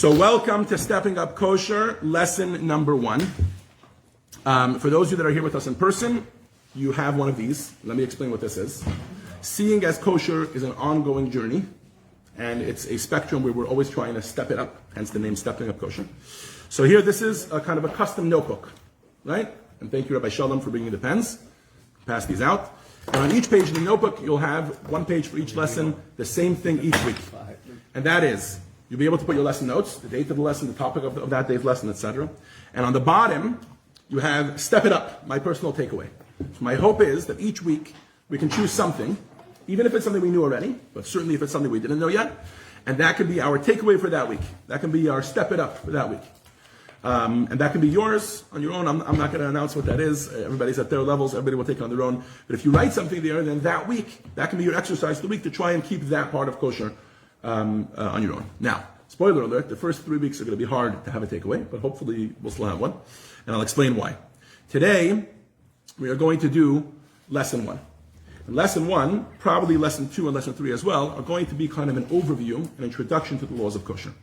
So welcome to Stepping Up Kosher, lesson number 1. For those of you that are here with us in person, you have one of these. Let me explain what this is. Seeing as kosher is an ongoing journey, and it's a spectrum where we're always trying to step it up, hence the name Stepping Up Kosher. So here, this is a kind of a custom notebook, right? And thank you, Rabbi Shalom, for bringing the pens. Pass these out. And on each page of the notebook, you'll have one page for each lesson, the same thing each week. And that is, you'll be able to put your lesson notes, the date of the lesson, the topic of that day's lesson, etc. And on the bottom, you have Step It Up, my personal takeaway. So my hope is that each week we can choose something, even if it's something we knew already, but certainly if it's something we didn't know yet, and that can be our takeaway for that week. That can be our Step It Up for that week. And that can be yours on your own. I'm not going to announce what that is. Everybody's at their levels. Everybody will take it on their own. But if you write something there, then that week, that can be your exercise for the week to try and keep that part of kosher on your own. Now, spoiler alert, the first 3 weeks are going to be hard to have a takeaway, but hopefully we'll still have one. And I'll explain why. Today, we are going to do lesson 1. And lesson 1, probably lesson 2 and lesson 3 as well, are going to be kind of an overview, an introduction to the laws of kosher.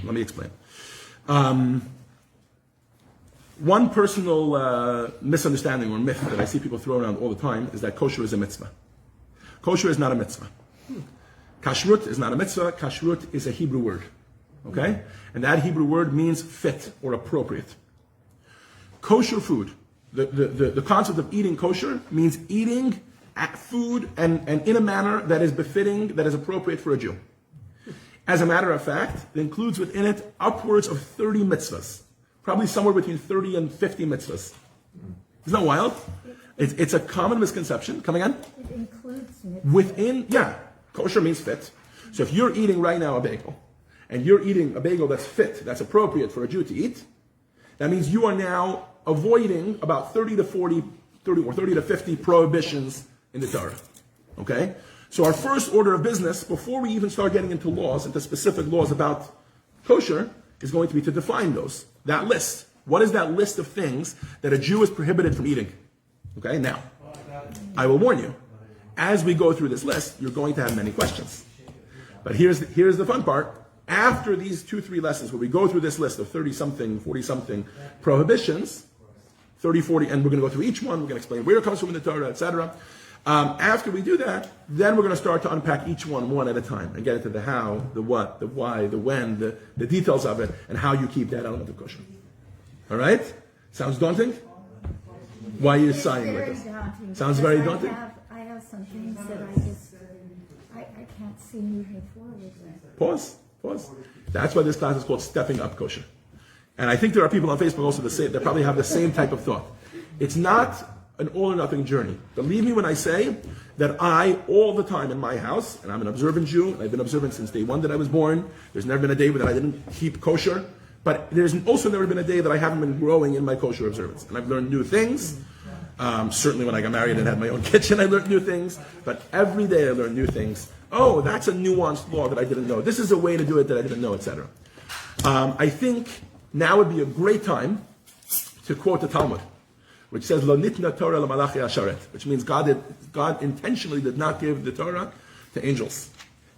Let me explain. One personal misunderstanding or myth that I see people throw around all the time is that kosher is a mitzvah. Kosher is not a mitzvah. Kashrut is not a mitzvah. Kashrut is a Hebrew word. Okay? And that Hebrew word means fit or appropriate. Kosher food, the concept of eating kosher means eating food and in a manner that is befitting, that is appropriate for a Jew. As a matter of fact, it includes within it upwards of 30 mitzvahs. Probably somewhere between 30 and 50 mitzvahs. Isn't that wild? It's a common misconception. Come again? It includes mitzvahs. Within, yeah. Kosher means fit. So if you're eating right now a bagel, and you're eating a bagel that's fit, that's appropriate for a Jew to eat, that means you are now avoiding about 30 to 50 prohibitions in the Torah. Okay? So our first order of business, before we even start getting into laws, into specific laws about kosher, is going to be to define those. That list. What is that list of things that a Jew is prohibited from eating? Okay, now, I will warn you, as we go through this list, you're going to have many questions. But here's the fun part. After these 2-3 lessons where we go through this list of 30-something, 40-something prohibitions, 30, 40, and we're going to go through each one, we're going to explain where it comes from in the Torah, etc. After we do that, then we're going to start to unpack each one at a time and get into the how, the what, the why, the when, the details of it, and how you keep that element of kosher. All right? Sounds daunting? Why are you sighing like this? Daunting. Sounds very daunting? I have some things that I can't see moving forward with. Pause. That's why this class is called Stepping Up Kosher. And I think there are people on Facebook also that probably have the same type of thought. It's not an all or nothing journey. Believe me when I say that I, all the time in my house, and I'm an observant Jew, and I've been observant since day 1 that I was born. There's never been a day that I didn't keep kosher. But there's also never been a day that I haven't been growing in my kosher observance. And I've learned new things. Certainly when I got married and had my own kitchen, I learned new things. But every day I learn new things. Oh, that's a nuanced law that I didn't know. This is a way to do it that I didn't know, etc. I think now would be a great time to quote the Talmud, which says, "Lo nitna Torah l'malachi asharet," which means God intentionally did not give the Torah to angels.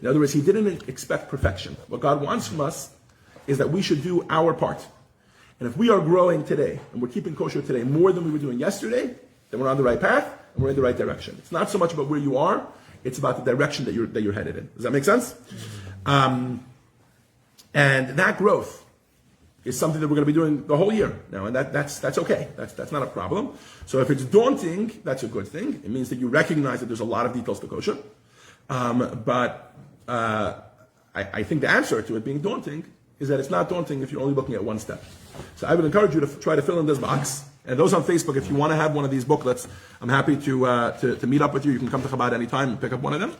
In other words, He didn't expect perfection. What God wants from us is that we should do our part. And if we are growing today, and we're keeping kosher today more than we were doing yesterday, then we're on the right path, and we're in the right direction. It's not so much about where you are, it's about the direction that you're headed in. Does that make sense? And that growth is something that we're going to be doing the whole year now, and that's okay. That's not a problem. So if it's daunting, that's a good thing. It means that you recognize that there's a lot of details to kosher. But I think the answer to it being daunting is that it's not daunting if you're only looking at one step. So I would encourage you to try to fill in this box. And those on Facebook, if you want to have one of these booklets, I'm happy to meet up with you. You can come to Chabad anytime and pick up one of them.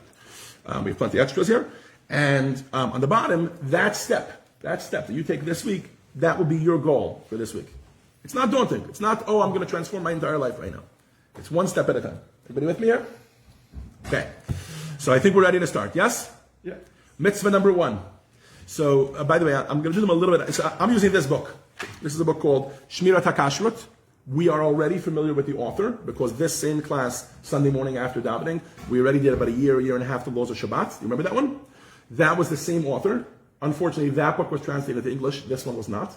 We have plenty of extras here. And on the bottom, that step that you take this week, that will be your goal for this week. It's not daunting. It's not, I'm going to transform my entire life right now. It's one step at a time. Everybody with me here? Okay. So I think we're ready to start. Yes? Yeah. Mitzvah number 1. So, by the way, I'm going to do them a little bit. So I'm using this book. This is a book called Shmirat HaKashrut. We are already familiar with the author because this same class, Sunday morning after davening, we already did about a year and a half the laws of Shabbat. You remember that one? That was the same author. Unfortunately, that book was translated to English. This one was not.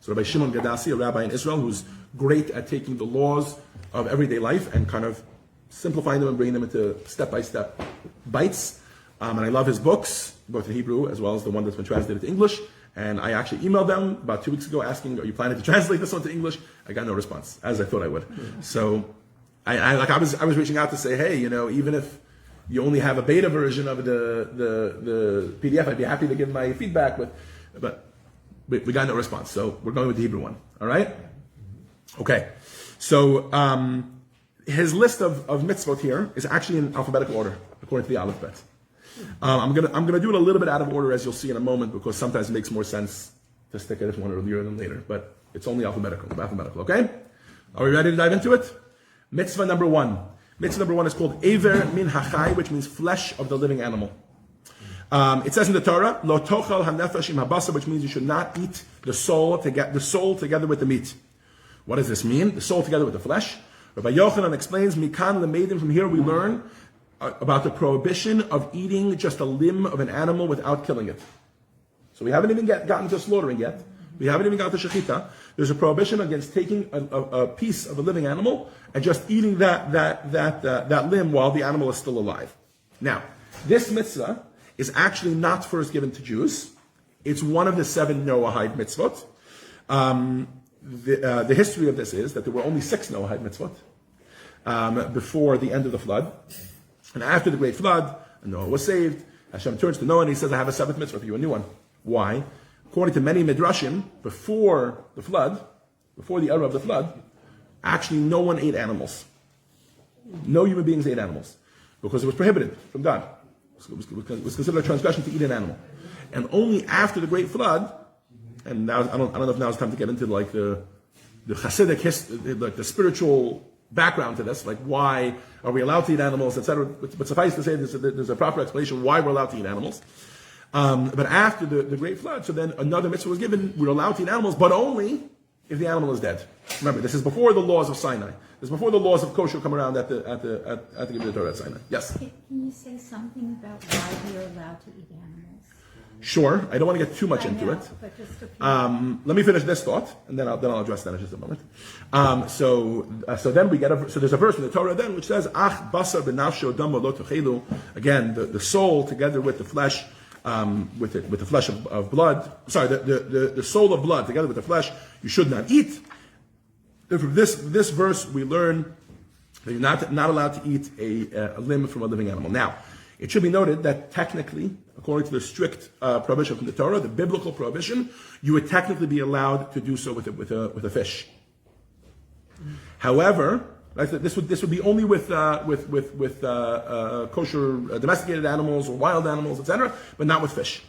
So Rabbi Shimon Gadassi, a rabbi in Israel, who's great at taking the laws of everyday life and kind of simplifying them and bringing them into step-by-step bites. And I love his books, both in Hebrew as well as the one that's been translated to English. And I actually emailed them about 2 weeks ago asking, are you planning to translate this one to English? I got no response, as I thought I would. So I was reaching out to say, hey, even if you only have a beta version of the PDF, I'd be happy to give my feedback, but we got no response. So we're going with the Hebrew one. All right? Okay. So his list of mitzvot here is actually in alphabetical order, according to the Aleph Bet. I'm gonna do it a little bit out of order, as you'll see in a moment, because sometimes it makes more sense to stick it one earlier than later. But it's only alphabetical. Okay? Are we ready to dive into it? Mitzvah number 1. Mitzvah number 1 is called Ever Min Hachai, which means flesh of the living animal. It says in the Torah, Lo tochel hanefesh im habasa, which means you should not eat the soul together with the meat. What does this mean? The soul together with the flesh. Rabbi Yochanan explains, Mikan lemeidim, from here we learn about the prohibition of eating just a limb of an animal without killing it. So we haven't even gotten to slaughtering yet. We haven't even gotten to shechita. There's a prohibition against taking a piece of a living animal and just eating that limb while the animal is still alive. Now, this mitzvah is actually not first given to Jews. It's one of the 7 Noahide mitzvot. The history of this is that there were only 6 Noahide mitzvot before the end of the flood. And after the great flood, Noah was saved. Hashem turns to Noah and he says, I have a 7th mitzvah for you, a new one. Why? According to many midrashim, before the flood, before the era of the flood, actually no one ate animals. No human beings ate animals. Because it was prohibited from God. It was considered a transgression to eat an animal. And only after the great flood, and now I don't know if now is time to get into like the Hasidic history, like the spiritual background to this, like why are we allowed to eat animals, etc. But suffice to say, there's a proper explanation why we're allowed to eat animals. But after the great flood, so then another mitzvah was given, we're allowed to eat animals, but only if the animal is dead. Remember, this is before the laws of Sinai. This is before the laws of kosher come around at the Gibber Torah at Sinai. Yes? Can you say something about why we are allowed to eat animals? Sure. I don't want to get too much into it. But just a Let me finish this thought, and then I'll address that in just a moment. So then we get so there's a verse in the Torah then which says, Ach basar benafsho damo lo tochelu. Again, the soul together with the flesh, with the flesh of blood. Sorry, the soul of blood together with the flesh, you should not eat. From this verse, we learn that you're not allowed to eat a limb from a living animal. Now, it should be noted that technically, according to the strict prohibition from the Torah, the biblical prohibition, you would technically be allowed to do so with a fish. However, right, this would be only with kosher domesticated animals or wild animals, etc., but not with fish.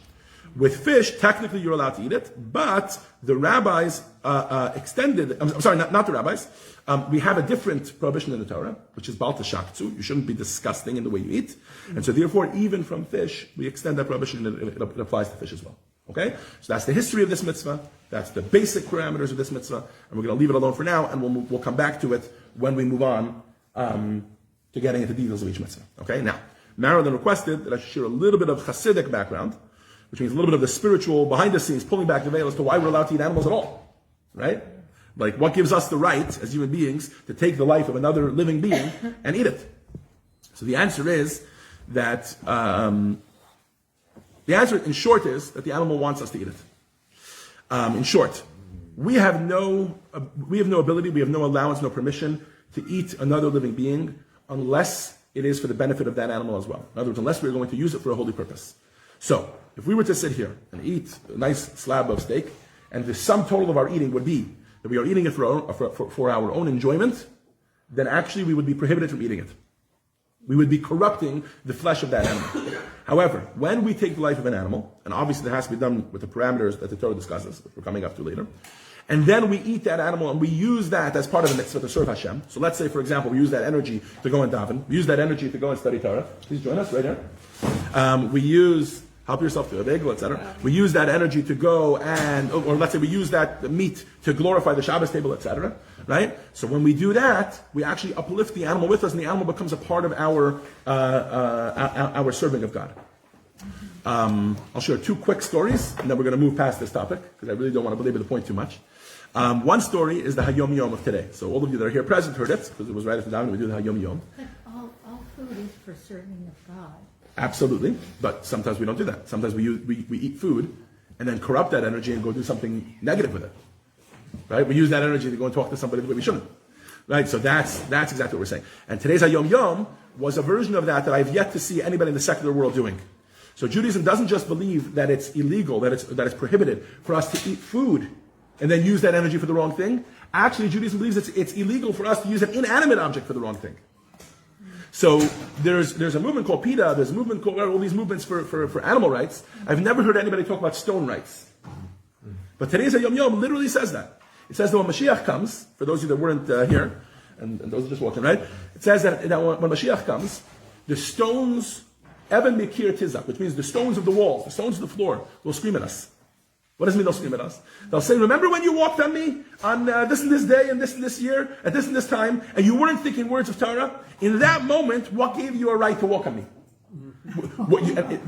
With fish, technically you're allowed to eat it, but the rabbis extended. I'm sorry, not the rabbis. We have a different prohibition in the Torah, which is bal tashaktu. You shouldn't be disgusting in the way you eat, and so therefore, even from fish, we extend that prohibition. It applies to fish as well. Okay, so that's the history of this mitzvah. That's the basic parameters of this mitzvah, and we're going to leave it alone for now, and we'll come back to it when we move on to getting into details of each mitzvah. Okay, now Marilyn requested that I should share a little bit of Hasidic background, which means a little bit of the spiritual behind the scenes, pulling back the veil as to why we're allowed to eat animals at all, right? Like, what gives us the right as human beings to take the life of another living being and eat it? So the answer is that the answer, in short, is that the animal wants us to eat it. In short, we have no ability, we have no allowance, no permission to eat another living being unless it is for the benefit of that animal as well. In other words, unless we're going to use it for a holy purpose. So, if we were to sit here and eat a nice slab of steak, and the sum total of our eating would be that we are eating it for our own enjoyment, then actually we would be prohibited from eating it. We would be corrupting the flesh of that animal. However, when we take the life of an animal, and obviously it has to be done with the parameters that the Torah discusses, which we're coming up to later, and then we eat that animal and we use that as part of the mitzvah to serve Hashem. So let's say, for example, we use that energy to go and daven. We use that energy to go and study Torah. Please join us right here. Help yourself to a bagel, etc. We use that energy to go and, or let's say we use that meat to glorify the Shabbos table, etc. Right? So when we do that, we actually uplift the animal with us, and the animal becomes a part of our serving of God. I'll share two quick stories, and then we're going to move past this topic, because I really don't want to belabor the point too much. One story is the Hayom Yom of today. So all of you that are here present heard it, because it was right after the davening we do the Hayom Yom. But all food is for serving of God. Absolutely, but sometimes we don't do that. Sometimes we eat food, and then corrupt that energy and go do something negative with it. Right? We use that energy to go and talk to somebody the way we shouldn't. Right? So that's exactly what we're saying. And today's Hayom Yom was a version of that I've yet to see anybody in the secular world doing. So Judaism doesn't just believe that it's illegal, that it's prohibited for us to eat food and then use that energy for the wrong thing. Actually, Judaism believes it's illegal for us to use an inanimate object for the wrong thing. So there's a movement called PETA, there's a movement called all these movements for animal rights. I've never heard anybody talk about stone rights. But today's Hayom Yom literally says that. It says that when Mashiach comes, for those of you that weren't here, and those are just walking, right? It says that when Mashiach comes, the stones, Even Mikir Tizak, which means the stones of the walls, the stones of the floor, will scream at us. What does it mean they'll scream at us? They'll say, remember when you walked on me on this and this day and this year, at this and this time, and you weren't thinking words of Torah? In that moment, what gave you a right to walk on me?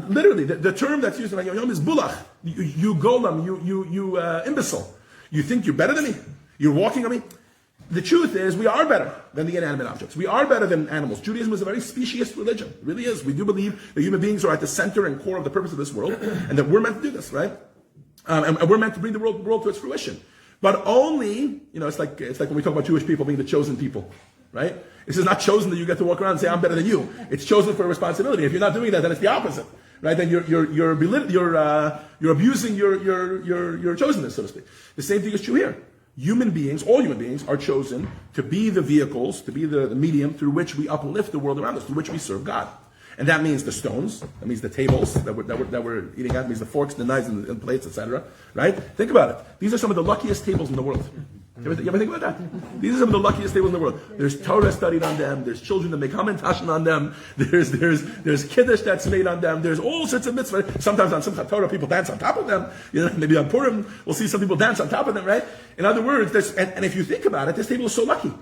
Literally, the term that's used in Hayom Yom is bulach. You golem, you imbecile. You think you're better than me? You're walking on me? The truth is, we are better than the inanimate objects. We are better than animals. Judaism is a very speciesist religion. It really is. We do believe that human beings are at the center and core of the purpose of this world, and that we're meant to do this, right? And we're meant to bring the world to its fruition. But only, it's like when we talk about Jewish people being the chosen people, right? This is not chosen that you get to walk around and say, I'm better than you. It's chosen for a responsibility. If you're not doing that, then it's the opposite. Right, then you're abusing your chosenness, so to speak. The same thing is true here. Human beings, all human beings, are chosen to be the vehicles, to be the medium through which we uplift the world around us, through which we serve God. And that means the stones, that means the tables that we're eating at, means the forks, the knives, and the plates, etc. Right? Think about it. These are some of the luckiest tables in the world. You ever think about that? These are some of the luckiest tables in the world. There's Torah studied on them. There's children that make hamantashen on them. There's kiddush that's made on them. There's all sorts of mitzvahs. Sometimes on Simchat Torah, people dance on top of them. Maybe on Purim, we'll see some people dance on top of them, right? In other words, and if you think about it, this table is so lucky.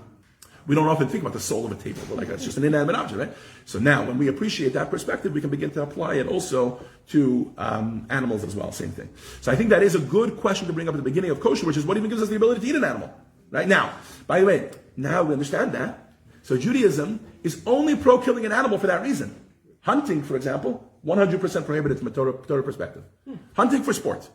We don't often think about the soul of a table. We're like, it's just an inanimate object, right? So now, when we appreciate that perspective, we can begin to apply it also to animals as well. Same thing. So I think that is a good question to bring up at the beginning of kosher, which is what even gives us the ability to eat an animal. Right? Now, by the way, now we understand that. So Judaism is only pro-killing an animal for that reason. Hunting, for example, 100% prohibited from a Torah perspective. Hunting for sport.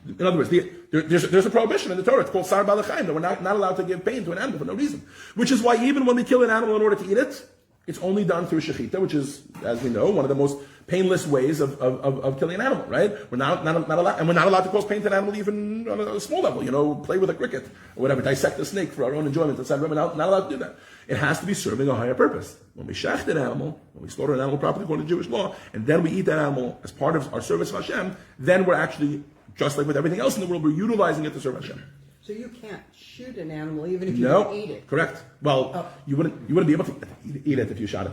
In other words, there's a prohibition in the Torah. It's called Sar Balachayim, that we're not allowed to give pain to an animal for no reason. Which is why even when we kill an animal in order to eat it, it's only done through shechita, which is, as we know, one of the most painless ways of killing an animal, right? We're not allowed, and we're not allowed to cause pain to an animal even on a small level, play with a cricket, or whatever, dissect a snake for our own enjoyment, etc. We're not allowed to do that. It has to be serving a higher purpose. When we shecht an animal, when we slaughter an animal properly according to Jewish law, and then we eat that animal as part of our service of Hashem, then we're actually, just like with everything else in the world, we're utilizing it to serve Hashem. So you can't shoot an animal even if you don't eat it? Correct. Well, you wouldn't be able to eat it if you shot it.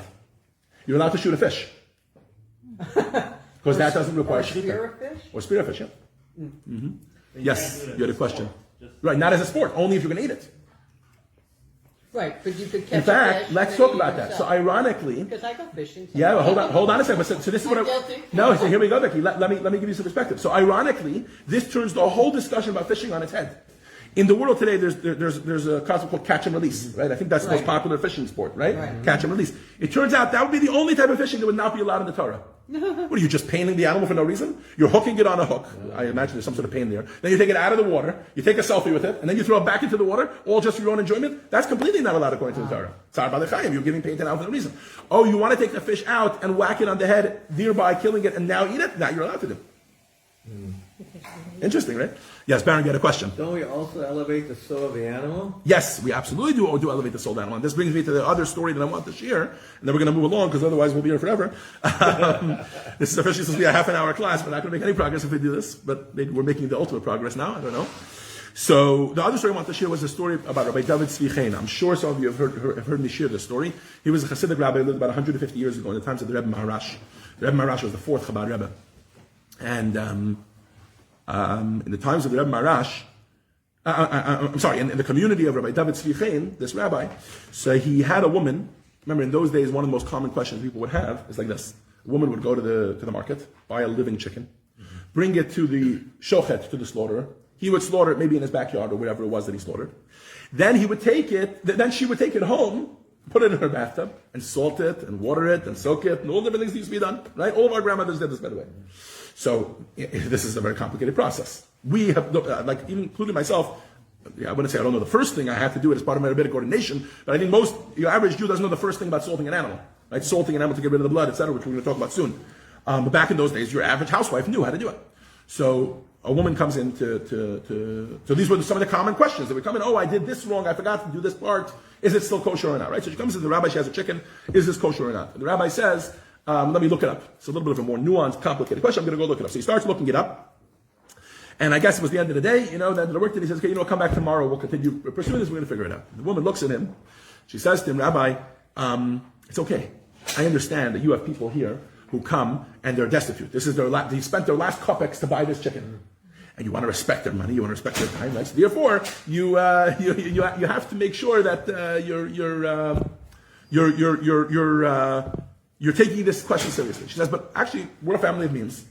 You're allowed to shoot a fish. Because that doesn't require shechita. Spear a fish? Or spear a fish, yeah. Mm-hmm. Yes, you had a question. Right, not as a sport, only if you're going to eat it. Right, but you could catch In fact, a fish. let's talk about that. So ironically... Because I go fishing. Yeah, well, hold on a second. So this is what No, so here we go, Becky. Let me give you some perspective. So ironically, this turns the whole discussion about fishing on its head. In the world today, there's a concept called catch and release, right? I think that's the most popular fishing sport, right? Catch and release. It turns out that would be the only type of fishing that would not be allowed in the Torah. What are you, just paining the animal for no reason? You're hooking it on a hook. I imagine there's some sort of pain there. Then you take it out of the water, you take a selfie with it, and then you throw it back into the water, all just for your own enjoyment. That's completely not allowed according to the Torah. Tzar Balechayim, you're giving pain to an animal for no reason. Oh, you want to take the fish out and whack it on the head, thereby killing it, and now eat it? Now you're allowed to do. Interesting, right? Yes, Baron, you had a question. Don't we also elevate the soul of the animal? Yes, we absolutely do elevate the soul of the animal. And this brings me to the other story that I want to share, and then we're going to move along, because otherwise we'll be here forever. This is officially supposed to be a half-an-hour class. We're not going to make any progress if we do this, but maybe we're making the ultimate progress now. I don't know. So the other story I want to share was a story about Rabbi David Tzvi Chaim. I'm sure some of you have heard me share this story. He was a Hasidic rabbi who lived about 150 years ago in the times of the Rebbe Maharash. The Rebbe Maharash was the fourth Chabad Rebbe. And in the times of the Rebbe Maharash, in the community of Rabbi David Tzvi Chaim, this rabbi, so he had a woman. Remember, in those days, one of the most common questions people would have is like this: A woman would go to the market, buy a living chicken, bring it to the shochet, to the slaughterer. He would slaughter it maybe in his backyard or wherever it was that he slaughtered. Then he would take it, then she would take it home, put it in her bathtub, and salt it, and water it, and soak it, and all different things that used to be done, right? All of our grandmothers did this, by the way. So, this is a very complicated process. We have, like, even including myself, I wouldn't say I don't know the first thing I have to do it as part of my rabbinic ordination, but I think your average Jew doesn't know the first thing about salting an animal, right? Salting an animal to get rid of the blood, etc., which we're going to talk about soon. But back in those days, your average housewife knew how to do it. So, a woman comes in so these were some of the common questions that would come in. Oh, I did this wrong. I forgot to do this part. Is it still kosher or not? Right? So she comes to the rabbi. She has a chicken. Is this kosher or not? And the rabbi says, let me look it up. It's a little bit of a more nuanced, complicated question. I'm going to go look it up. So he starts looking it up. And I guess it was the end of the day, then the work that he says, okay, come back tomorrow. We'll continue pursuing this. We're going to figure it out. The woman looks at him. She says to him, Rabbi, it's okay. I understand that you have people here who come and they're destitute. This is they spent their last kopecks to buy this chicken. And you want to respect their money, you want to respect their time, right? So therefore, you have to make sure that you're taking this question seriously. She says, but actually, we're a family of means.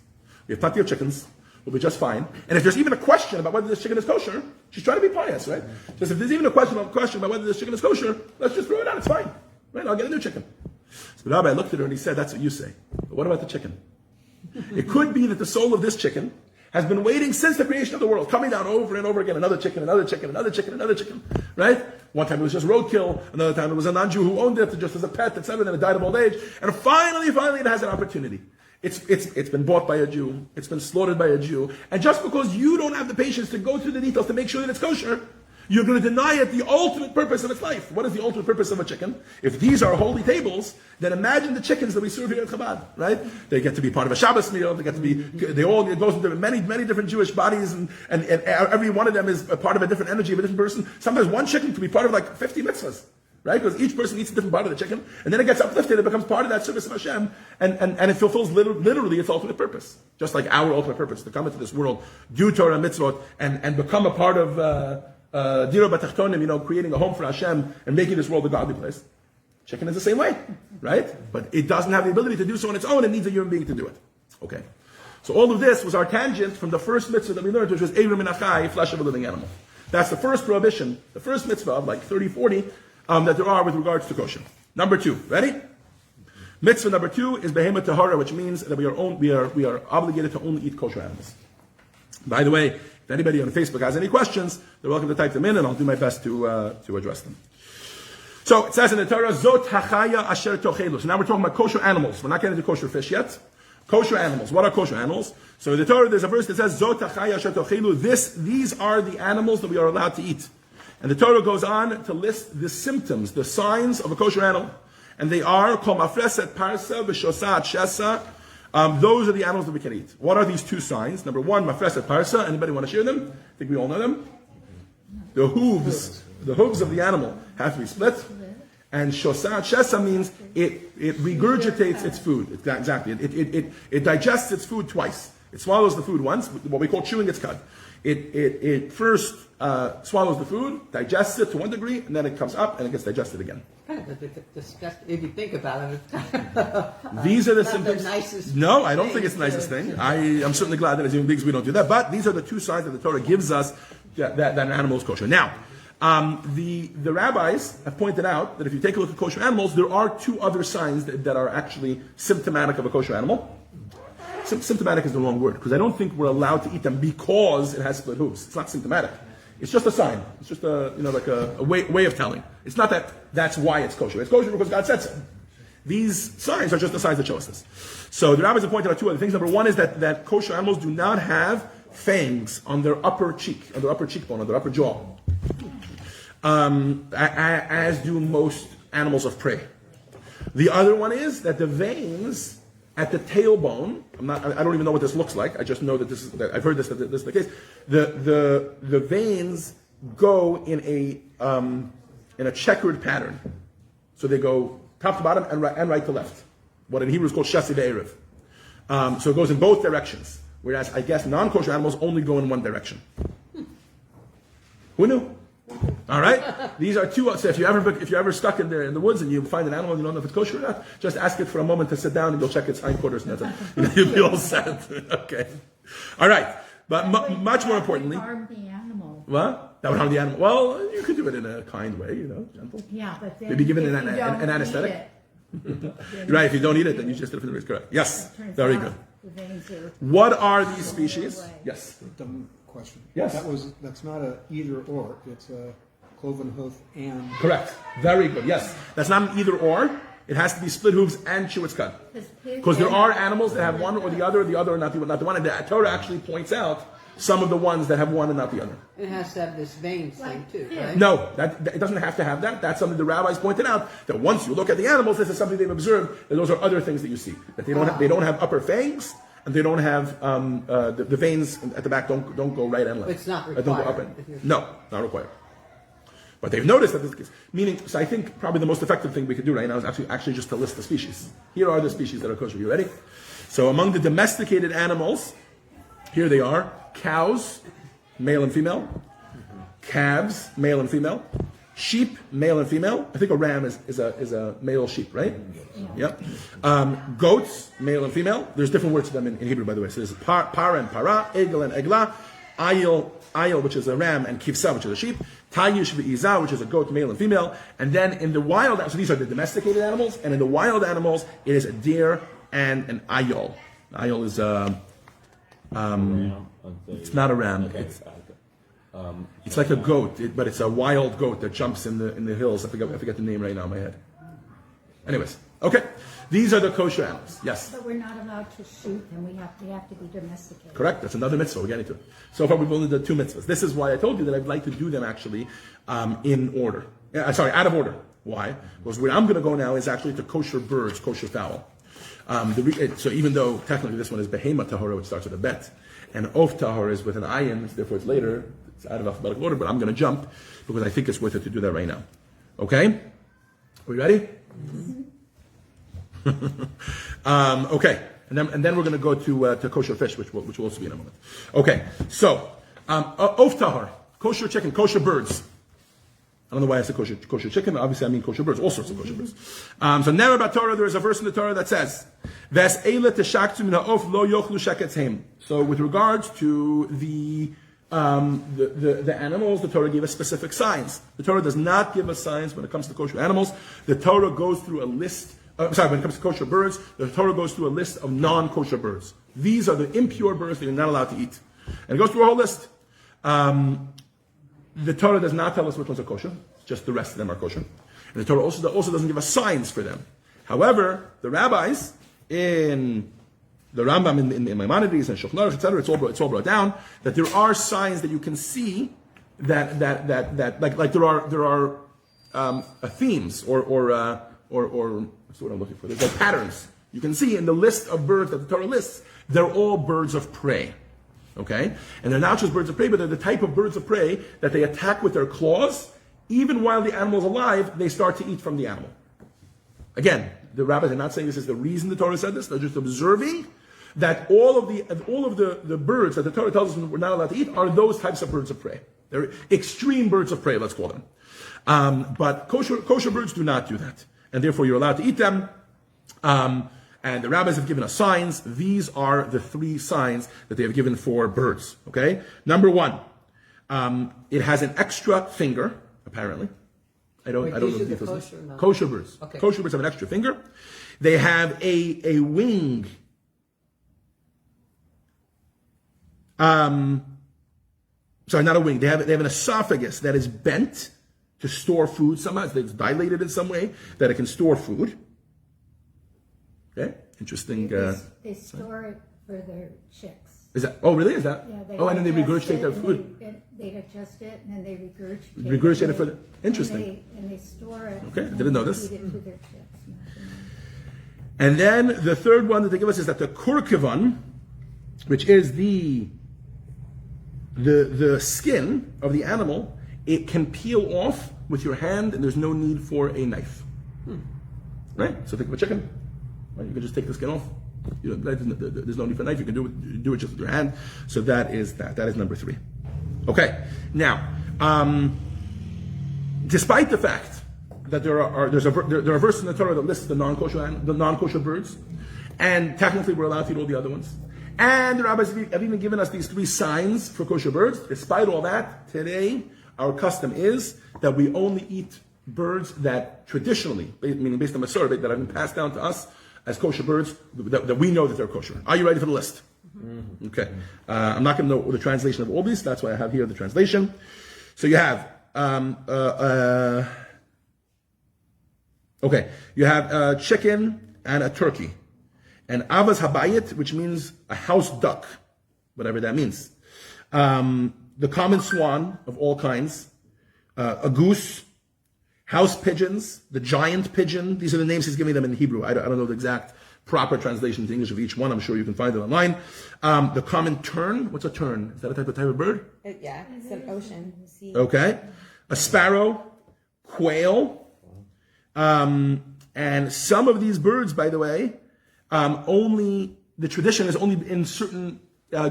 We have plenty of chickens. We'll be just fine. And if there's even a question about whether this chicken is kosher, she's trying to be pious, right? She says, if there's even a question about whether this chicken is kosher, let's just throw it out. It's fine, right? I'll get a new chicken. So the rabbi looked at her and he said, that's what you say. But what about the chicken? It could be that the soul of this chicken has been waiting since the creation of the world, coming down over and over again, another chicken, another chicken, another chicken, another chicken, right? One time it was just roadkill, another time it was a non-Jew who owned it just as a pet, etc., then it died of old age, and finally it has an opportunity. It's been bought by a Jew, it's been slaughtered by a Jew, and just because you don't have the patience to go through the details to make sure that it's kosher, you're going to deny it the ultimate purpose of its life. What is the ultimate purpose of a chicken? If these are holy tables, then imagine the chickens that we serve here at Chabad, right? They get to be part of a Shabbos meal. It goes into many different Jewish bodies, and every one of them is a part of a different energy of a different person. Sometimes one chicken can be part of like 50 mitzvahs, right? Because each person eats a different part of the chicken, and then it gets uplifted. It becomes part of that service of Hashem, and it fulfills literally its ultimate purpose, just like our ultimate purpose to come into this world, do Torah mitzvot, and become a part of. Diro Batachtonim, creating a home for Hashem and making this world a godly place. Chicken is the same way, right? But it doesn't have the ability to do so on its own. It needs a human being to do it. Okay. So all of this was our tangent from the first mitzvah that we learned, which was Eirim and Achai, flesh of a living animal. That's the first prohibition, the first mitzvah of like 30, 40 that there are with regards to kosher. Number 2, ready? Mitzvah number 2 is Behemah Tahara, which means that we are obligated to only eat kosher animals. By the way, if anybody on Facebook has any questions, they're welcome to type them in, and I'll do my best to address them. So it says in the Torah, Zot hachaya asher tochelu. So now we're talking about kosher animals. We're not getting into kosher fish yet. Kosher animals. What are kosher animals? So in the Torah, there's a verse that says, Zot hachaya asher tochelu. These are the animals that we are allowed to eat. And the Torah goes on to list the symptoms, the signs of a kosher animal. And they are kol mafreset parsa v'shosat shesa. Those are the animals that we can eat. What are these 2 signs? Number 1, mafreset parsa. Anybody want to share them? I think we all know them. The hooves of the animal have to be split. And shosat shesa means it regurgitates its food. Exactly. It digests its food twice. It swallows the food once, what we call chewing its cud. It first swallows the food, digests it to one degree, and then it comes up and it gets digested again. Kind of a bit disgusting if you think about it. These are the Not symptoms. the nicest No, I don't think it's the nicest thing. I'm certainly glad that as human beings we don't do that. But these are the 2 signs that the Torah gives us that an animal is kosher. Now, the rabbis have pointed out that if you take a look at kosher animals, there are 2 other signs that are actually symptomatic of a kosher animal. Symptomatic is the wrong word, because I don't think we're allowed to eat them because it has split hooves. It's not symptomatic. It's just a sign. It's just a way of telling. It's not that's why it's kosher. It's kosher because God said so. These signs are just the signs that show us this. So the rabbis have pointed out 2 other things. Number 1 is that kosher animals do not have fangs on their upper cheek, on their upper cheekbone, on their upper jaw, as do most animals of prey. The other one is that the veins at the tailbone, I don't even know what this looks like. I just know that I've heard that this is the case. The veins go in a checkered pattern. So they go top to bottom and right to left. What in Hebrew is called shasi ve'erev. So it goes in both directions. Whereas I guess non-kosher animals only go in one direction. Who knew? All right, these are two. So if you're ever stuck in the woods and you find an animal and you don't know if it's kosher or not, just ask it for a moment to sit down and go check its hindquarters, and that's it. You'll be all set. Okay. All right, but much more importantly, harm the animal. what? That would harm the animal. Well, you could do it in a kind way, gentle. Yeah, but then Maybe given if an you don't anesthetic? eat it, Right. If you don't eat it, then you just did it for the risk. Correct. Yes. it turns Very out good. the veins are- What are these species? away. Yes. Dumb question. Yes. That's not a either or. It's a cloven hoof and. Correct. Very good. Yes. That's not an either or. It has to be split hooves and chewits cut. Because there are animals that have one or the other or not the one. And the Torah actually points out some of the ones that have one and not the other. It has to have this vein thing too, right? No, it doesn't have to have that. That's something the rabbis pointed out, that once you look at the animals, this is something they've observed, that those are other things that you see. That they don't have upper fangs, and they don't have the veins at the back don't go right and left. It's not Don't go up required. and, no, not required. But they've noticed that this is the case. Meaning, so I think probably the most effective thing we could do right now is actually just to list the species. Here are the species that are kosher. You ready? So among the domesticated animals, here they are: cows, male and female; calves, male and female; sheep, male and female. I think a ram is a male sheep, right? Yep. Goats, male and female. There's different words for them in Hebrew, by the way. So there's par and para, egel and egla, ayil, which is a ram, and kivsa, which is a sheep. Tayish v'izah, which is a goat, male and female. And then in the wild, so these are the domesticated animals, and in the wild animals, it is a deer and an ayil. Ayil is it's not a ram. It's like a goat, but it's a wild goat that jumps in the hills. I forget the name right now in my head. Anyways, okay. These are the kosher animals. Yes. But we're not allowed to shoot them. We have to be domesticated. Correct. That's another mitzvah. We're getting to it. So far, we've only done 2 mitzvahs. This is why I told you that I'd like to do them actually in order. Out of order. Why? Because where I'm going to go now is actually to kosher birds, kosher fowl. So even though technically this one is behema tahora, which starts with a bet, and of tahora is with an ayin, therefore it's later. It's out of alphabetical order, but I'm going to jump because I think it's worth it to do that right now. Okay? Are we ready? Okay, and then we're going to go to kosher fish, which will also be in a moment. Okay, so of tahor, kosher chicken, kosher birds. I don't know why I said kosher chicken. Obviously, I mean kosher birds, all sorts of kosher birds. So never about Torah, there is a verse in the Torah that says, "Ves eila teshaktu min ha'of lo yochlu sheketzeim." So with regards to the animals, the Torah gave us specific signs. The Torah does not give us signs when it comes to kosher animals. The Torah goes through a list. When it comes to kosher birds, the Torah goes through a list of non-kosher birds. These are the impure birds that you're not allowed to eat, and it goes through a whole list. The Torah does not tell us which ones are kosher; just the rest of them are kosher. And the Torah also doesn't give us signs for them. However, the rabbis in the Rambam in Maimonides and Shulchan Aruch, etc., it's all brought down that there are signs that you can see that like there are themes or what's the word I'm looking for? There's like patterns you can see in the list of birds that the Torah lists. They're all birds of prey. Okay? And they're not just birds of prey, but they're the type of birds of prey that they attack with their claws. Even while the animal is alive, they start to eat from the animal. Again, the rabbis are not saying this is the reason the Torah said this. They're just observing that all of the birds that the Torah tells us we're not allowed to eat are those types of birds of prey. They're extreme birds of prey, let's call them. But kosher birds do not do that. And therefore you're allowed to eat them. And the rabbis have given us signs. These are the 3 signs that they have given for birds. Okay? Number 1, it has an extra finger, apparently. I don't know the details. Kosher birds. Okay. Kosher birds have an extra finger. They have a wing. Sorry, not a wing. They have an esophagus that is bent to store food somehow. It's dilated in some way that it can store food. Okay, interesting. They store it for their chicks. Is that? Oh, really? Is that? Yeah, they and then they regurgitate their food. They adjust it and then they regurgitate. Regurgitate it for the. Interesting. And they store it. Okay, I didn't know this. Feed it to their chicks. And then the third one that they give us is that the kurkivan, which is the skin of the animal, it can peel off with your hand, and there's no need for a knife. Right? So think of a chicken. Right? You can just take the skin off. There's no need for a knife. You can do it just with your hand. So that is that. That is number 3. Okay. Now, despite the fact that there are verses in the Torah that lists the non-kosher birds, and technically we're allowed to eat all the other ones. And the rabbis have even given us these 3 signs for kosher birds. Despite all that, today our custom is that we only eat birds that traditionally, meaning based on Masorah, that have been passed down to us as kosher birds, that we know that they're kosher. Are you ready for the list? Mm-hmm. Okay. I'm not going to know the translation of all these. That's why I have here the translation. So you have, you have chicken and a turkey. And avaz habayit, which means a house duck, whatever that means. The common swan of all kinds, a goose, house pigeons, the giant pigeon. These are the names he's giving them in Hebrew. I don't know the exact proper translation to English of each one. I'm sure you can find it online. The common tern. What's a tern? Is that a type of bird? Yeah, it's an ocean. Sea. Okay. A sparrow, quail, and some of these birds, by the way, only the tradition is only in certain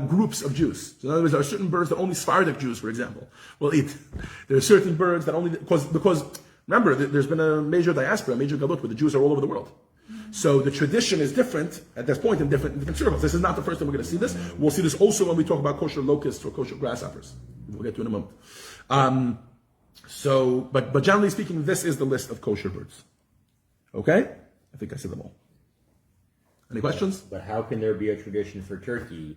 groups of Jews. So in other words, there are certain birds that only Sephardic Jews, for example, will eat. There are certain birds that only because remember, there's been a major diaspora, a major galut, where the Jews are all over the world. So the tradition is different at this point in different circles. This is not the first time we're going to see this. We'll see this also when we talk about kosher locusts or kosher grasshoppers. We'll get to in a moment. But generally speaking, this is the list of kosher birds. Okay? I think I said them all. Any questions? But how can there be a tradition for turkey?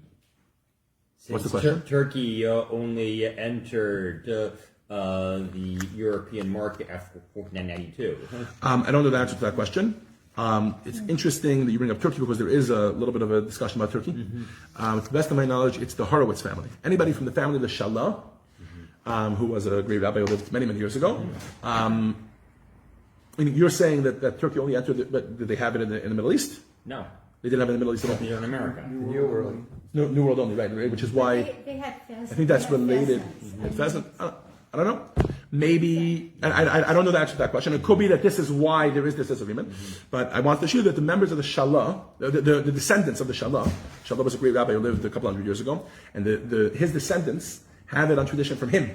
What's the question? Turkey only entered the European market after 1992. I don't know the answer to that question. It's interesting that you bring up Turkey because there is a little bit of a discussion about Turkey. To the best of my knowledge, it's the Horowitz family. Anybody from the family of the Shalah, who was a great rabbi who lived many, many years ago. You're saying that Turkey only entered, but did they have it in the Middle East? No. They didn't have it in the Middle East at all. Here in America. New World. New World only, right? Which is why They had pheasants. I think that's related. Pheasant? I don't know. Maybe, and I don't know the answer to that question. It could be that this is why there is this disagreement. But I want to show you that the members of the Shalah, the descendants of the Shalah was a great rabbi who lived a couple hundred years ago, and his descendants have it on tradition from him.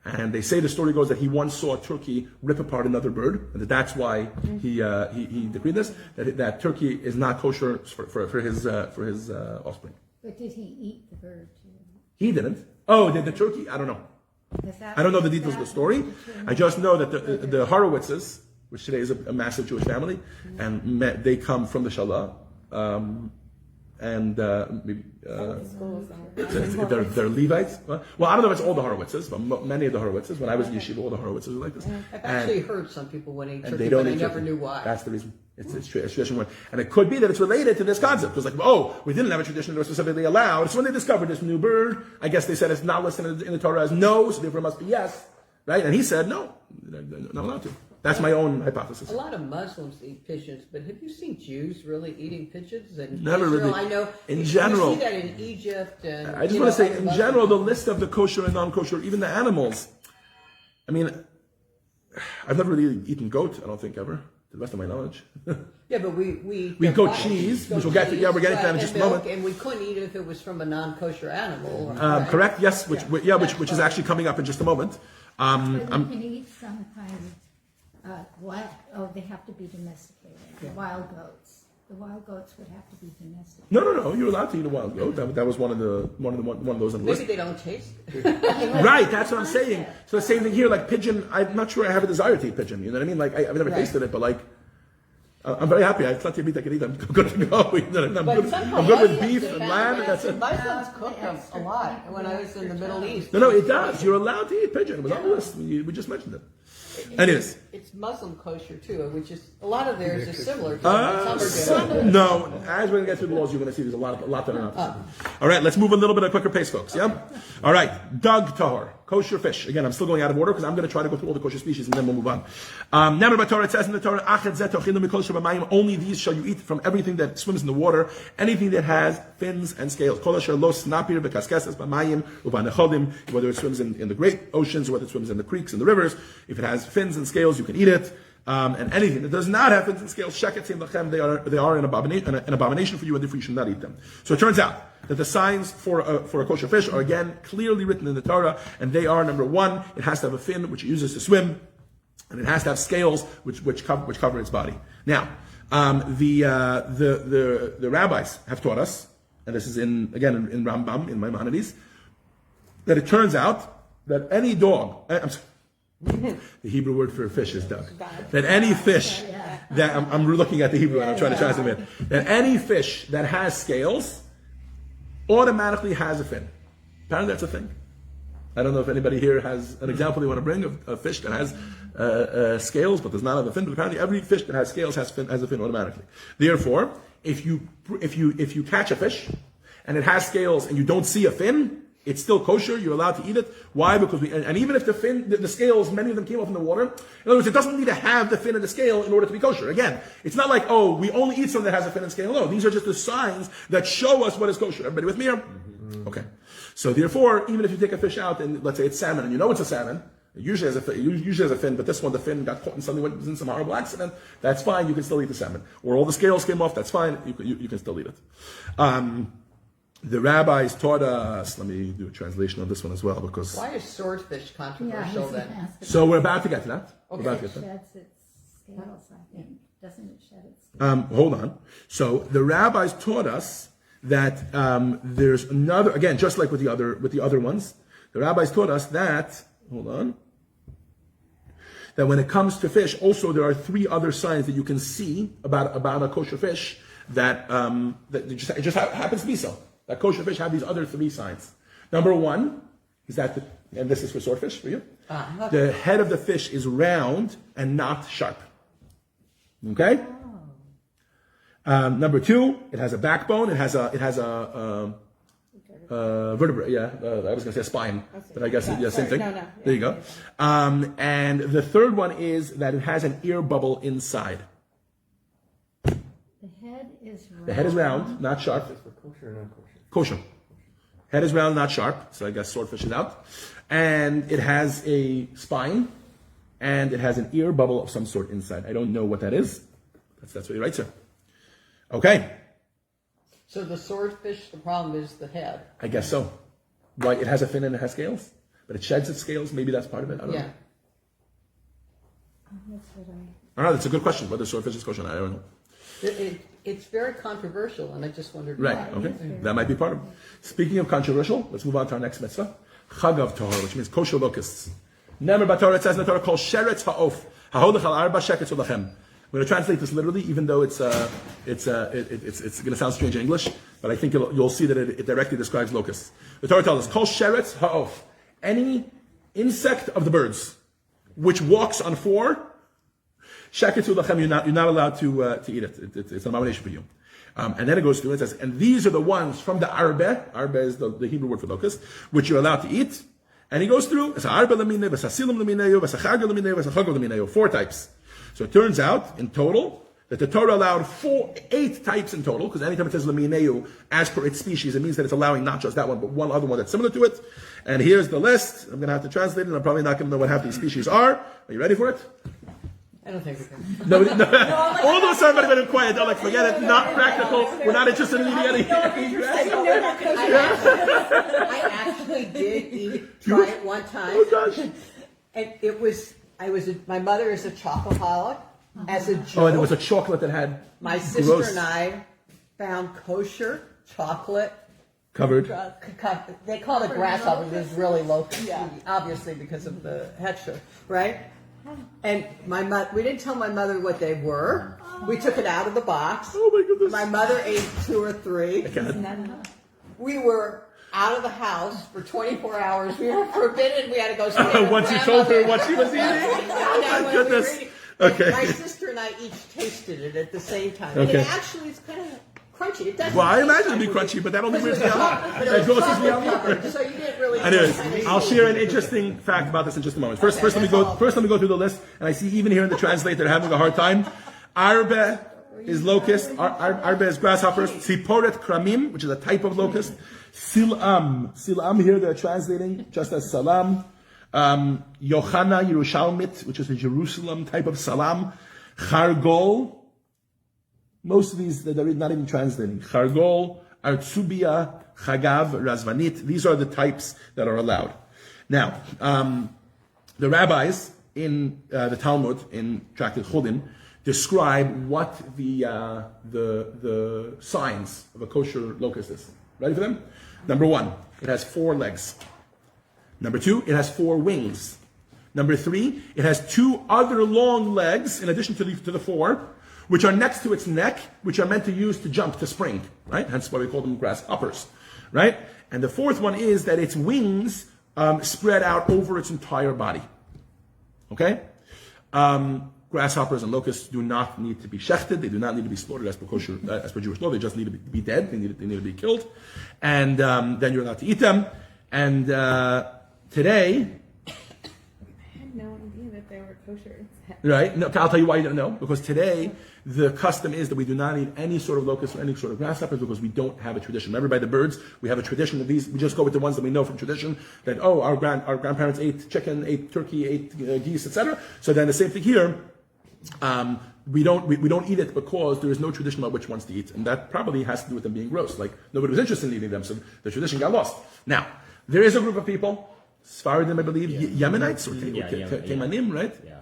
And they say the story goes that he once saw a turkey rip apart another bird, and that's why he decreed this, that turkey is not kosher for his offspring. But did he eat the bird too? He didn't. Oh, did the turkey? I don't know. I don't know the details of the story. I just know that the Horowitzes, which today is a massive Jewish family, and they come from the Shalah, and they're Levites. Well, I don't know if it's all the Horowitzes, but many of the Horowitzes. When I was in yeshiva, all the Horowitzes were like this. I've actually heard some people when they turkey, don't but I eat never turkey. knew why. That's the reason. It's tradition one, and it could be that it's related to this concept. It was like, oh, we didn't have a tradition that was specifically allowed. So when they discovered this new bird, I guess they said it's not listed in the Torah as no, so therefore it must be yes, right? And he said no, not allowed to. That's my own hypothesis. A lot of Muslims eat pigeons, but have you seen Jews really eating pigeons? And Never Israel, really. I know. In general, you see that in Egypt. And, I just want to say, in general, the list of the kosher and non-kosher, even the animals. I mean, I've never really eaten goat. I don't think ever, to the best of my knowledge. Yeah, but we goat cheese, which we'll get to. Yeah, we're getting to that in just a moment. And we couldn't eat it if it was from a non-kosher animal. Correct? Yes. Which is actually coming up in just a moment. But you can eat some kind of they have to be domesticated. The wild goats. The wild goats would have to be domesticated. No. You're allowed to eat a wild goat. That was one of those on the list. Maybe they don't taste. Right. That's what I'm saying. So the same thing here. Like pigeon, I'm not sure I have a desire to eat pigeon. You know what I mean? Like I've never tasted it, but like. I'm very happy. I have plenty of meat I can eat. I'm good to go. I'm good with beef and lamb. And that's it. Muslims cook them a lot when I was in the Middle East. No, it does. You're allowed to eat pigeon. It was on the list. We just mentioned it. Anyways. It's Muslim kosher too, which is a lot of theirs is similar to some are different. No, as we're going to get through the laws, you're going to see there's a lot that are not. All right, let's move a little bit at a quicker pace, folks. Yeah? All right, Dug Tahor, kosher fish. Again, I'm still going out of order because I'm going to try to go through all the kosher species and then we'll move on. Never by Torah, it says in the Torah, only these shall you eat from everything that swims in the water, anything that has fins and scales. Whether it swims in the great oceans or whether it swims in the creeks and the rivers, if it has fins and scales, you can eat it. And anything that does not have fins and scales, they are an abomination for you, and therefore you should not eat them. So it turns out that the signs for a kosher fish are again clearly written in the Torah, and they are: number one, it has to have a fin which it uses to swim. and it has to have scales which cover its body. Now, the rabbis have taught us, and this is in Rambam in Maimonides, that it turns out that any dog, the Hebrew word for fish is dog, that any fish that I'm looking at the Hebrew and I'm trying to translate it, that any fish that has scales automatically has a fin. Apparently, that's a thing. I don't know if anybody here has an example they want to bring of a fish that has scales, but does not have a fin. But apparently, every fish that has scales has a fin automatically. Therefore, if you catch a fish and it has scales and you don't see a fin, it's still kosher. You're allowed to eat it. Why? Because and even if the fin, the scales, many of them came off in the water. In other words, it doesn't need to have the fin and the scale in order to be kosher. Again, it's not like, oh, we only eat something that has a fin and scale. No, these are just the signs that show us what is kosher. Everybody with me here? Mm-hmm. Okay. So therefore, even if you take a fish out and let's say it's salmon, and you know it's a salmon, it usually has a fin, but this one, the fin got caught in something, was in some horrible accident, that's fine, you can still eat the salmon. Or all the scales came off, that's fine, you can still eat it. The rabbis taught us, let me do a translation on this one as well, because... Why is swordfish controversial then? So we're about to get to that. Okay. We're about to get to It that. sheds its scales, I think. Doesn't it shed its scales? Hold on. So the rabbis taught us that there's another, again, just like with the other ones, the rabbis taught us that, hold on, that when it comes to fish, also there are 3 other signs that you can see about a kosher fish that it just happens to be so. That kosher fish have these other 3 signs. Number 1 is that, and this is for swordfish for you, the head of the fish is round and not sharp. Okay? Number 2, it has a backbone. It has a vertebra. Yeah, I was going to say a spine, but I guess same thing. No. There you go. And the third one is that it has an ear bubble inside. The head is round. The head is round, not sharp. For kosher or non-kosher? Kosher. Head is round, not sharp. So I guess swordfish is out. And it has a spine, and it has an ear bubble of some sort inside. I don't know what that is. That's what he writes here. Okay. So the swordfish, the problem is the head. I guess so. Right, it has a fin and it has scales, but it sheds its scales. Maybe that's part of it. I don't know. That's what I... I don't know. That's a good question. Whether swordfish is kosher or not, I don't know. It's very controversial, and I just wondered Right. why. Okay. That might be part of it. Speaking of controversial, let's move on to our next mitzvah. Chagav Tahor, which means kosher locusts. Never Batorah, it says in the Torah, called Sheretz Ha'of. Ha'holech al arba sheketz ulachem. I'm going to translate this literally, even though it's going to sound strange in English, but I think you'll see that it directly describes locusts. The Torah tells us, Kol sheretz ha'of, any insect of the birds which walks on 4, sheketzu lachem, you're not allowed to eat it. It's an abomination for you. And then it goes through and it says, and these are the ones from the arbe is the Hebrew word for locust, which you're allowed to eat. And he goes through, it's arbe lemine, v'sasilim lemine, v'sachag lemine, v'sachag lemine, 4 types. So it turns out, in total, that the Torah allowed 8 types in total, because anytime it says Lamineu, as per its species, it means that it's allowing not just that one, but one other one that's similar to it. And here's the list. I'm going to have to translate it, and I'm probably not going to know what half these species are. Are you ready for it? I don't think we can. No. All of a sudden, everybody went quiet. They're like, forget it, not practical. We're not interested in eating any. I actually did try it one time. Oh, gosh. And my mother is a chocoholic. As a joke, Oh, and it was a chocolate that had my sister gross and I found kosher chocolate. covered. They call it grasshopper, but it's really low, obviously because of the hechsher, right? And we didn't tell my mother what they were. We took it out of the box. Oh my goodness. My mother ate 2 or 3. We were out of the house for 24 hours. We were forbidden. We had to go stay with Once you told her what she was eating? Oh my goodness. Okay. My sister and I each tasted it at the same time. Okay. And it actually is kind of crunchy. It doesn't Well, I taste imagine it'd be like crunchy, but that only wears the But halacha. it That was goes with the chocolate halacha. covered, so you didn't really. Anyways, kinda I'll see share it. an interesting fact about this in just a moment. First, let me that's all. go through the list, and I see even here in the translate they're having a hard time. Arbe is locust. Arbe is grasshoppers. Tziporet kramim, which is a type of locust. Silam here they're translating just as salam. Yochana Yerushalmit, which is a Jerusalem type of salam. Chargol. Most of these they're not even translating. Chargol, Artsubia, Chagav, Razvanit. These are the types that are allowed. Now, the rabbis in the Talmud, in Tractate Chulin, describe what the signs of a kosher locust is. Ready for them? Number 1, it has 4 legs. Number 2, it has 4 wings. Number 3, it has 2 other long legs in addition to the 4, which are next to its neck, which are meant to use to jump, to spring, right? Hence why we call them grasshoppers, right? And the 4th one is that its wings spread out over its entire body. Okay? Grasshoppers and locusts do not need to be shechted. They do not need to be slaughtered as per kosher, as per Jewish law. They just need to be dead. They need to be killed, and then you're allowed to eat them. And today, I had no idea that they were kosher. right? No, I'll tell you why you don't know. Because today the custom is that we do not eat any sort of locusts or any sort of grasshoppers because we don't have a tradition. Remember, by the birds, we have a tradition of these. We just go with the ones that we know from tradition. That our grandparents ate chicken, ate turkey, ate geese, etc. So then the same thing here. We don't eat it because there is no tradition about which ones to eat, and that probably has to do with them being gross. Like nobody was interested in eating them, so the tradition got lost. Now there is a group of people, Sfaradim, I believe, Yemenites or Temanim, right? Yeah.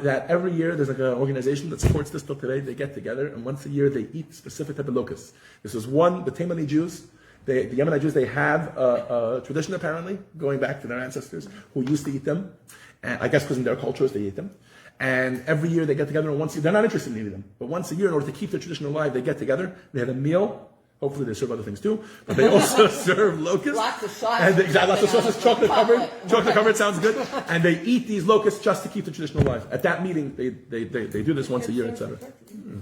That every year there's like an organization that supports this till today. They get together and once a year they eat specific type of locusts. This is one, the Temani Jews. The Yemenite Jews, they have a tradition apparently going back to their ancestors who used to eat them, and I guess because in their cultures they eat them. And every year they get together, and they're not interested in eating them, but once a year, in order to keep their tradition alive, they get together, they have a meal. Hopefully they serve other things too, but they also serve locusts. Lots of sauce. And lots of sauces, chocolate covered sounds good. And they eat these locusts just to keep the tradition alive. At that meeting, they do this once a year, etc.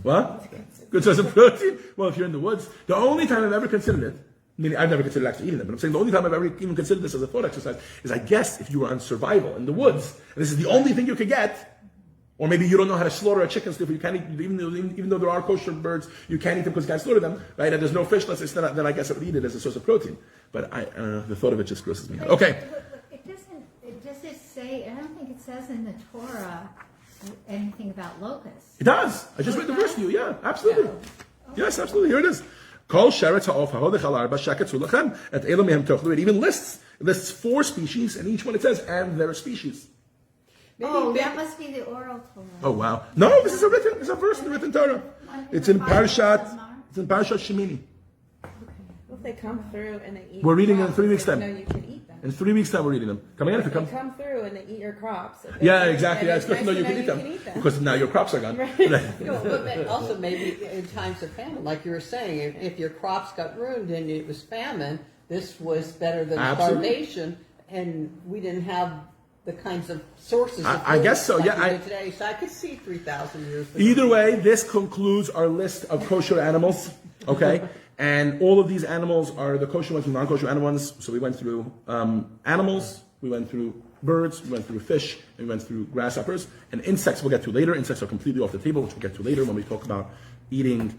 What? Good source of protein? Well, if you're in the woods, the only time I've ever considered it, meaning I've never considered actually eating them, but I'm saying the only time I've ever even considered this as a thought exercise is I guess if you were on survival in the woods, and this is the only thing you could get, or maybe you don't know how to slaughter a chicken, so you can't eat, even though there are kosher birds, you can't eat them because you can't slaughter them, right? And there's no fish, then I guess I would eat it as a source of protein. But the thought of it just grosses me out. Okay. Does it say, I don't think it says in the Torah anything about locusts. It does. I just read the verse to you. Yeah, absolutely. Yes, absolutely. Here it is. Kol sheret ha'of ha'hodech al arba shakatzu lachem et elo mehem tochlu. It even lists 4 species, and each one it says, and their species. That must be the oral Torah. Oh wow! No, this is it's a verse in the written Torah. It's in Parashat Shemini. If they come through and they eat, We're reading in crops, 3 weeks' you time. know you can eat them. In 3 weeks' time, we're reading them. Coming in if you If they come. come through and they eat your crops. Yeah, exactly. Yeah, it's good to know nice you can eat them because now your crops are gone. But also maybe in times of famine, like you were saying, if your crops got ruined and it was famine, this was better than Absolutely. starvation, and we didn't have the kinds of sources of I food guess so, like yeah, we do today. So I could see 3,000 years ago. Either way, this concludes our list of kosher animals. Okay, and all of these animals are the kosher ones and non-kosher animal ones. So we went through animals, we went through birds, we went through fish, and we went through grasshoppers. And insects we'll get to later. Insects are completely off the table, which we'll get to later when we talk about eating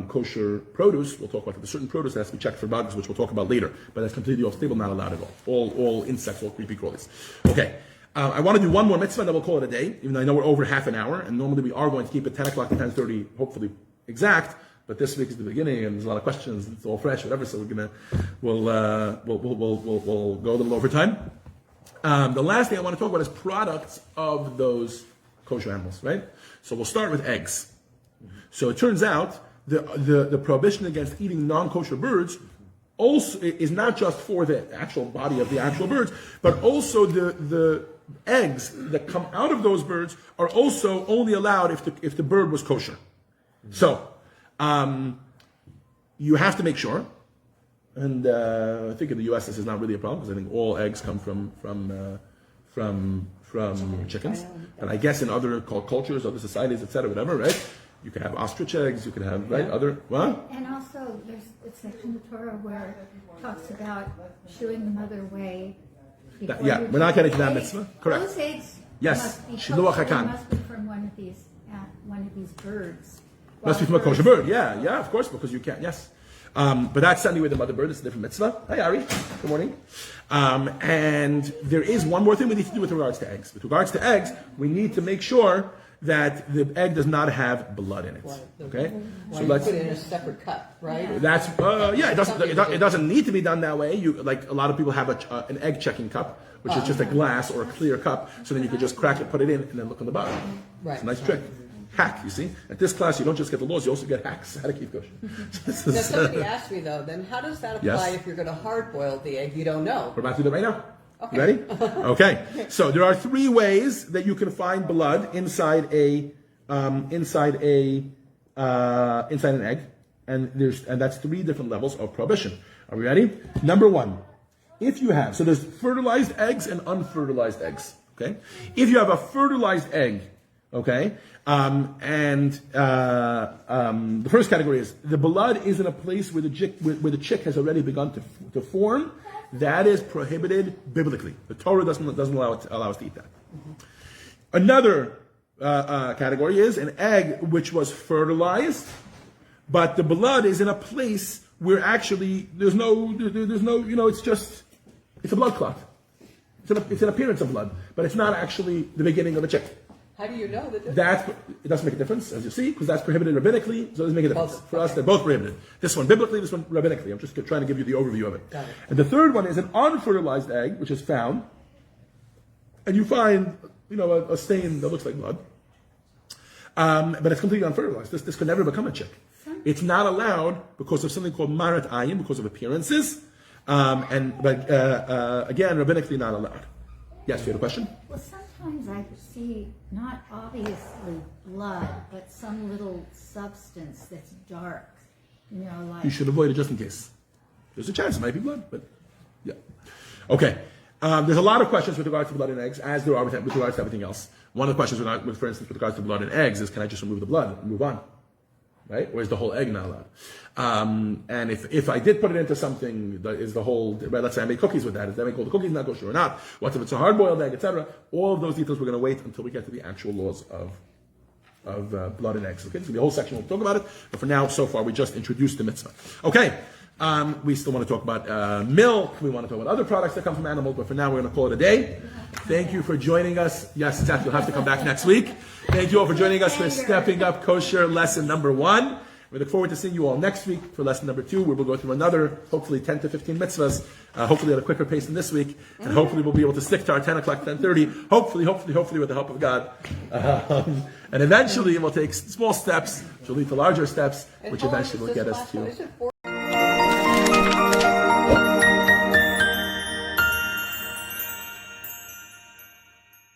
kosher produce. We'll talk about the certain produce that has to be checked for bugs, which we'll talk about later. But that's completely off the table, not allowed at all. All insects, all creepy crawlies. Okay. I want to do one more mitzvah, and then we'll call it a day. Even though I know we're over half an hour, and normally we are going to keep it 10 o'clock to 10:30, hopefully exact. But this week is the beginning, and there's a lot of questions. It's all fresh, whatever. So we'll go a little over time. The last thing I want to talk about is products of those kosher animals, right? So we'll start with eggs. So it turns out the prohibition against eating non-kosher birds also is not just for the actual body of the actual birds, but also the eggs that come out of those birds are also only allowed if the bird was kosher. So you have to make sure, and I think in the U.S. this is not really a problem because I think all eggs come from chickens, and I guess in other cultures, other societies, etc., whatever, right? You can have ostrich eggs. You can have other what? And also, there's a section of the Torah where it talks about shooing the mother away. We're not getting to that mitzvah. Correct. Those eggs Yes, must be shiluach kosher. hakan. Must be from one of these birds. Must be from a kosher bird. Yeah, of course, because you can't. Yes, but that's certainly with the mother bird. It's a different mitzvah. Hi, Ari. Good morning. And there is one more thing we need to do with regards to eggs. With regards to eggs, we need to make sure that the egg does not have blood in it. Right. Okay, Why so you let's. put it in a separate cup, right? That's it doesn't need to be done that way. You like a lot of people have an egg checking cup, which is just a glass or a clear cup. So then you could just crack it, put it in, and then look on the bottom. Right. It's a nice trick. Hack, you see. At this class, you don't just get the laws; you also get hacks how to keep kosher. Now somebody asked me though, then how does that apply Yes. if you're going to hard boil the egg? You don't know. We're about to do that right now. Okay. Ready? Okay. So there are 3 ways that you can find blood inside an egg, and that's 3 different levels of prohibition. Are we ready? Number 1, if you have there's fertilized eggs and unfertilized eggs. Okay. If you have a fertilized egg, okay, the first category is the blood is in a place where the chick has already begun to form. That is prohibited biblically. The Torah doesn't allow us to eat that. Another category is an egg which was fertilized, but the blood is in a place where actually there's no it's a blood clot. It's an appearance of blood, but it's not actually the beginning of a chick. How do you know that? It doesn't make a difference, as you see, because that's prohibited rabbinically, so it doesn't make a difference. Both, For us, okay. they're both prohibited. This one biblically, this one rabbinically. I'm just trying to give you the overview of it. Got it. And the third one is an unfertilized egg, which is found, and you find, a stain that looks like blood, but it's completely unfertilized. This could never become a chick. It's not allowed because of something called marat ayin, because of appearances, but again, rabbinically not allowed. Yes, you had a question? Well, sometimes I see not obviously blood, but some little substance that's dark. Like You should avoid it just in case. There's a chance it might be blood, but yeah. Okay. There's a lot of questions with regards to blood and eggs, as there are with regards to everything else. One of the questions, for instance, with regards to blood and eggs is, can I just remove the blood and move on? Right? Or is the whole egg not allowed? And if I did put it into something, is the whole, let's say I made cookies with that, is that make all the cookies not kosher or not? What if it's a hard-boiled egg, etc.? All of those details we're going to wait until we get to the actual laws of blood and eggs. Okay, so the whole section we'll talk about it, but for now, so far, we just introduced the mitzvah. Okay, we still want to talk about milk, we want to talk about other products that come from animals, but for now, we're going to call it a day. Thank you for joining us. Yes, Seth, you'll have to come back next week. Thank you all for joining us for Stepping Up Kosher lesson number 1. We look forward to seeing you all next week for lesson number 2, where we'll go through another, hopefully 10 to 15 mitzvahs, hopefully at a quicker pace than this week, and hopefully we'll be able to stick to our 10 o'clock, 10:30, hopefully with the help of God. And eventually we'll take small steps, which will lead to larger steps, And which how long eventually is will this get us class? to... Is it 4